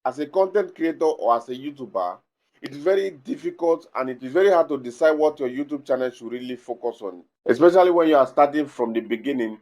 As a content creator or as a YouTuber, it is very difficult and it is very hard to decide what your YouTube channel should really focus on. Especially when you are starting from the beginning,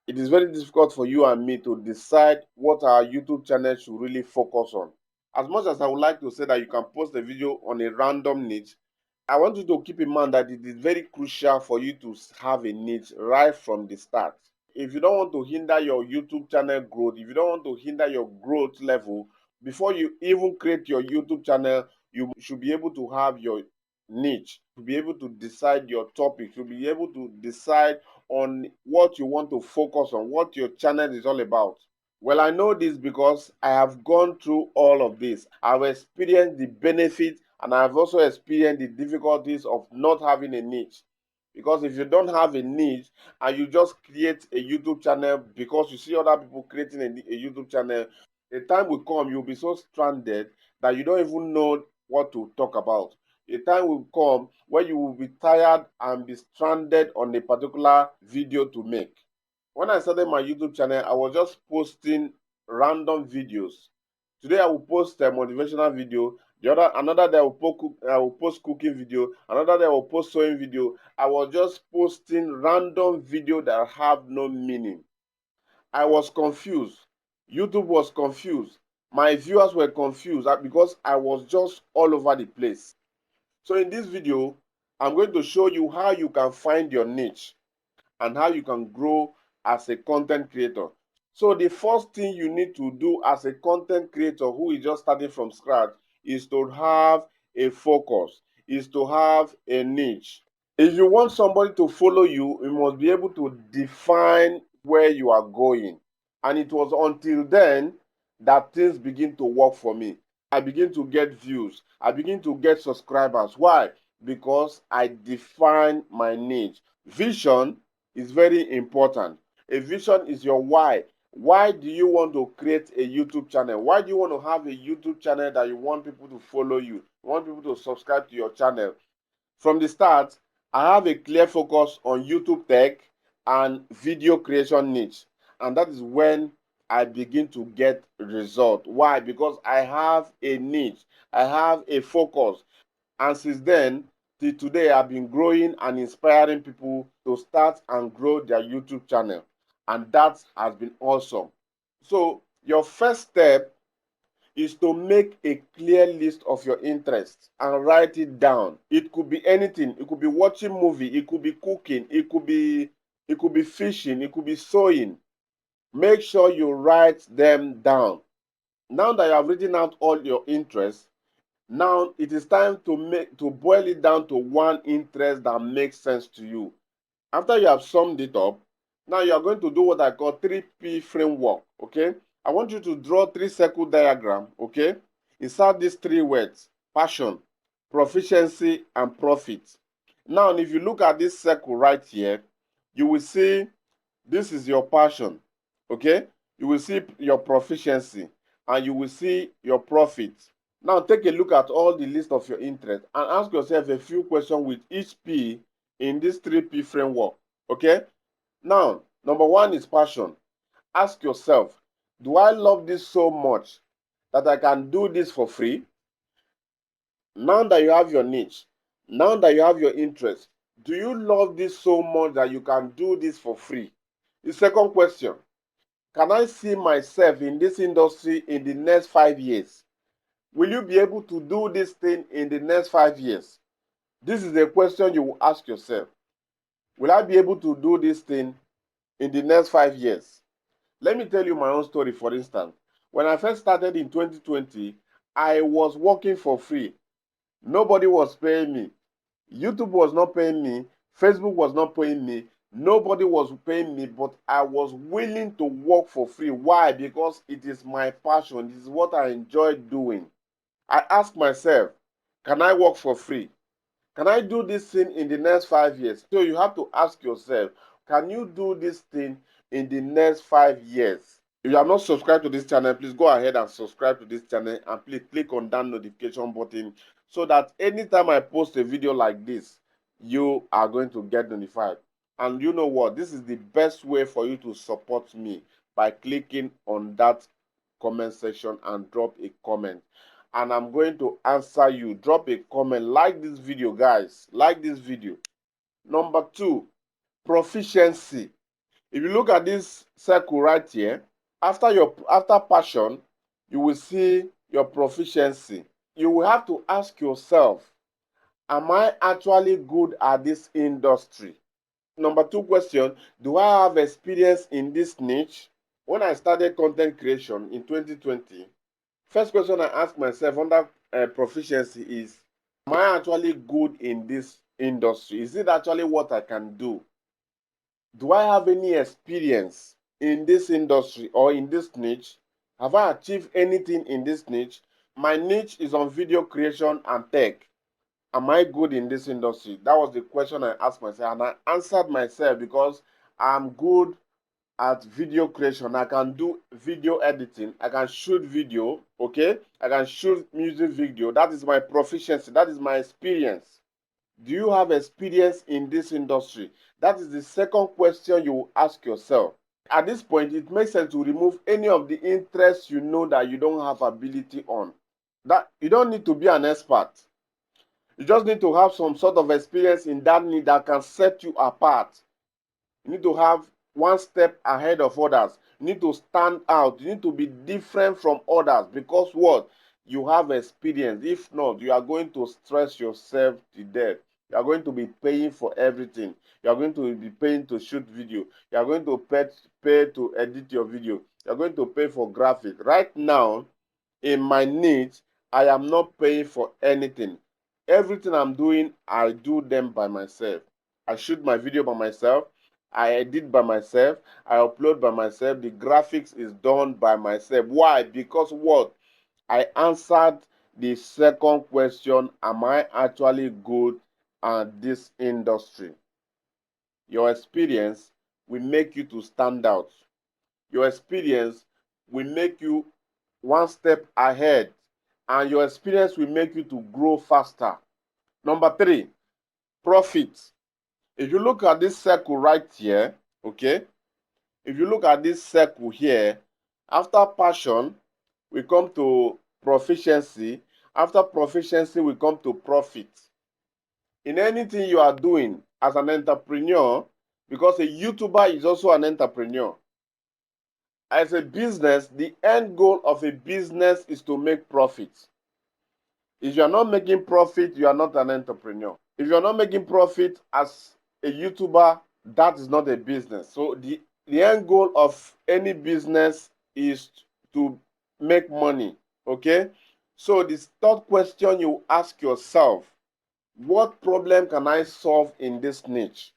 it is very difficult for you and me to decide what our YouTube channel should really focus on. As much as I would like to say that you can post a video on a random niche, I want you to keep in mind that it is very crucial for you to have a niche right from the start. If you don't want to hinder your YouTube channel growth, if you don't want to hinder your growth level, before you even create your YouTube channel, you should be able to have your niche, to be able to decide your topic, to be able to decide on what you want to focus on, what your channel is all about. Well, I know this because I have gone through all of this. I've experienced the benefits and I've also experienced the difficulties of not having a niche. Because if you don't have a niche and you just create a YouTube channel because you see other people creating a YouTube channel, the time will come you'll be so stranded that you don't even know what to talk about. A time will come where you will be tired and be stranded on a particular video to make. When I started my YouTube channel, I was just posting random videos. Today I will post a motivational video. Another day I will post cooking video. Another day I will post sewing video. I was just posting random video that have no meaning. I was confused. YouTube was confused. My viewers were confused because I was just all over the place. So in this video, I'm going to show you how you can find your niche and how you can grow as a content creator. So the first thing you need to do as a content creator who is just starting from scratch is to have a focus, is to have a niche. If you want somebody to follow you, you must be able to define where you are going. And it was until then that things begin to work for me. I begin to get views. I begin to get subscribers. Why? Because I define my niche. Vision is very important. A vision is your why. Why do you want to create a YouTube channel? Why do you want to have a YouTube channel that you want people to follow you? You want people to subscribe to your channel? From the start, I have a clear focus on YouTube tech and video creation niche. And that is when I begin to get result. Why? Because I have a niche. I have a focus. And since then, till today, I've been growing and inspiring people to start and grow their YouTube channel. And that has been awesome. So, your first step is to make a clear list of your interests and write it down. It could be anything. It could be watching movie. It could be cooking. It could be fishing. It could be sewing. Make sure you write them down. Now that you have written out all your interests, now it is time to boil it down to one interest that makes sense to you. After you have summed it up, now you are going to do what I call 3P framework, okay? I want you to draw 3-circle diagram, okay? Insert these 3 words: passion, proficiency, and profit. Now, if you look at this circle right here, you will see this is your passion, okay? You will see your proficiency, and you will see your profit. Now, take a look at all the list of your interests and ask yourself a few questions with each P in this 3P framework, okay? Now, number 1 is passion. Ask yourself, do I love this so much that I can do this for free? Now that you have your niche, now that you have your interest, do you love this so much that you can do this for free? The second question, can I see myself in this industry in the next 5 years? Will you be able to do this thing in the next 5 years? This is a question you will ask yourself. Will I be able to do this thing in the next 5 years? Let me tell you my own story, for instance. When I first started in 2020, I was working for free. Nobody was paying me. YouTube was not paying me. Facebook was not paying me. Nobody was paying me, but I was willing to work for free. Why? Because it is my passion. This is what I enjoy doing. I ask myself, can I work for free? Can I do this thing in the next 5 years? So you have to ask yourself, can you do this thing in the next 5 years? If you are not subscribed to this channel, please go ahead and subscribe to this channel and please click on that notification button so that anytime I post a video like this, you are going to get notified. And you know what? This is the best way for you to support me by clicking on that comment section and drop a comment. And I'm going to answer you. Drop a comment. Like this video, guys. Like this video. Number 2, proficiency. If you look at this circle right here, after passion, you will see your proficiency. You will have to ask yourself, am I actually good at this industry? Number 2 question, do I have experience in this niche? When I started content creation in 2020, first question I asked myself under proficiency is, am I actually good in this industry? Is it actually what I can do? Do I have any experience in this industry or in this niche? Have I achieved anything in this niche? My niche is on video creation and tech. Am I good in this industry? That was the question I asked myself, and I answered myself because I'm good at video creation. I can do video editing. I can shoot video, okay? I can shoot music video. That is my proficiency. That is my experience. Do you have experience in this industry? That is the second question you will ask yourself. At this point, it makes sense to remove any of the interests you know that you don't have ability on. That you don't need to be an expert. You just need to have some sort of experience in that need that can set you apart. You need to have one step ahead of others. You need to stand out. You need to be different from others because what? You have experience. If not, you are going to stress yourself to death. You are going to be paying for everything. You are going to be paying to shoot video. You are going to pay to edit your video. You are going to pay for graphic. Right now, in my needs, I am not paying for anything. Everything I'm doing, I do them by myself. I shoot my video by myself. I edit by myself. I upload by myself. The graphics is done by myself. Why? Because what? I answered the second question, am I actually good at this industry? Your experience will make you to stand out. Your experience will make you one step ahead, and your experience will make you to grow faster. Number 3, profit. If you look at this circle right here, okay, if you look at this circle here, after passion, we come to proficiency. After proficiency, we come to profit. In anything you are doing as an entrepreneur, because a YouTuber is also an entrepreneur, as a business, the end goal of a business is to make profit. If you are not making profit, you are not an entrepreneur. If you are not making profit as a YouTuber, that is not a business. So the end goal of any business is to make money, okay? So this third question you ask yourself, what problem can I solve in this niche?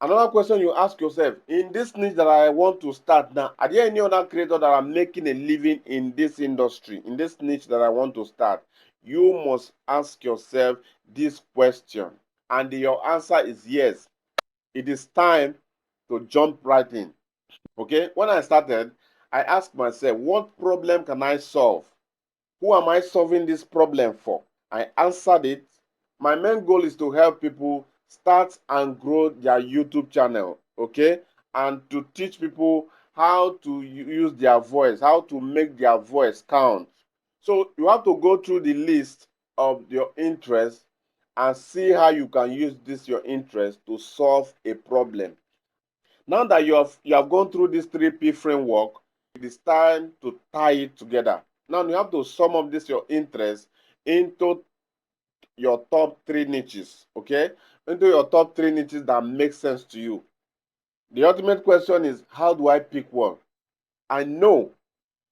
Another question you ask yourself, in this niche that I want to start now, are there any other creators that are making a living in this industry, in this niche that I want to start? You must ask yourself this question. And your answer is yes. It is time to jump right in. Okay? When I started, I asked myself, what problem can I solve? Who am I solving this problem for? I answered it. My main goal is to help people start and grow their YouTube channel, okay? And to teach people how to use their voice, how to make their voice count. So you have to go through the list of your interests and see how you can use this your interest to solve a problem. Now that you have gone through this 3P framework, it is time to tie it together. Now you have to sum up this your interest into your top 3 niches, okay? Into your top 3 niches that make sense to you. The ultimate question is, how do I pick one? I know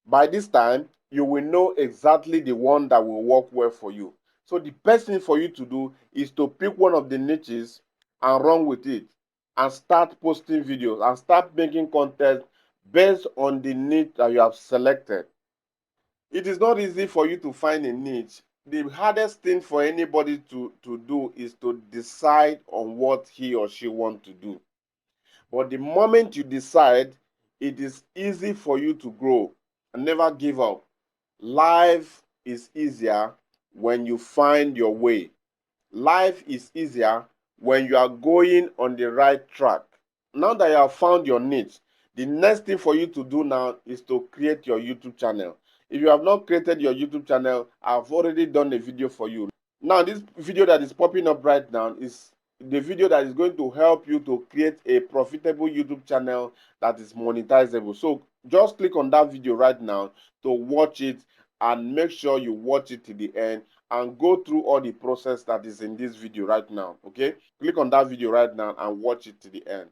by this time you will know exactly the one that will work well for you. So the best thing for you to do is to pick one of the niches and run with it and start posting videos and start making content based on the niche that you have selected. It is not easy for you to find a niche. The hardest thing for anybody to do is to decide on what he or she wants to do. But the moment you decide, it is easy for you to grow and never give up. Life is easier when you find your way. Life is easier when you are going on the right track. Now that you have found your niche, The next thing for you to do now is to create your YouTube channel. If you have not created your YouTube channel, I've already done a video for you. Now, this video that is popping up right now is the video that is going to help you to create a profitable YouTube channel that is monetizable. So just click on that video right now to watch it, and make sure you watch it to the end and go through all the process that is in this video right now. Okay, click on that video right now and watch it to the end.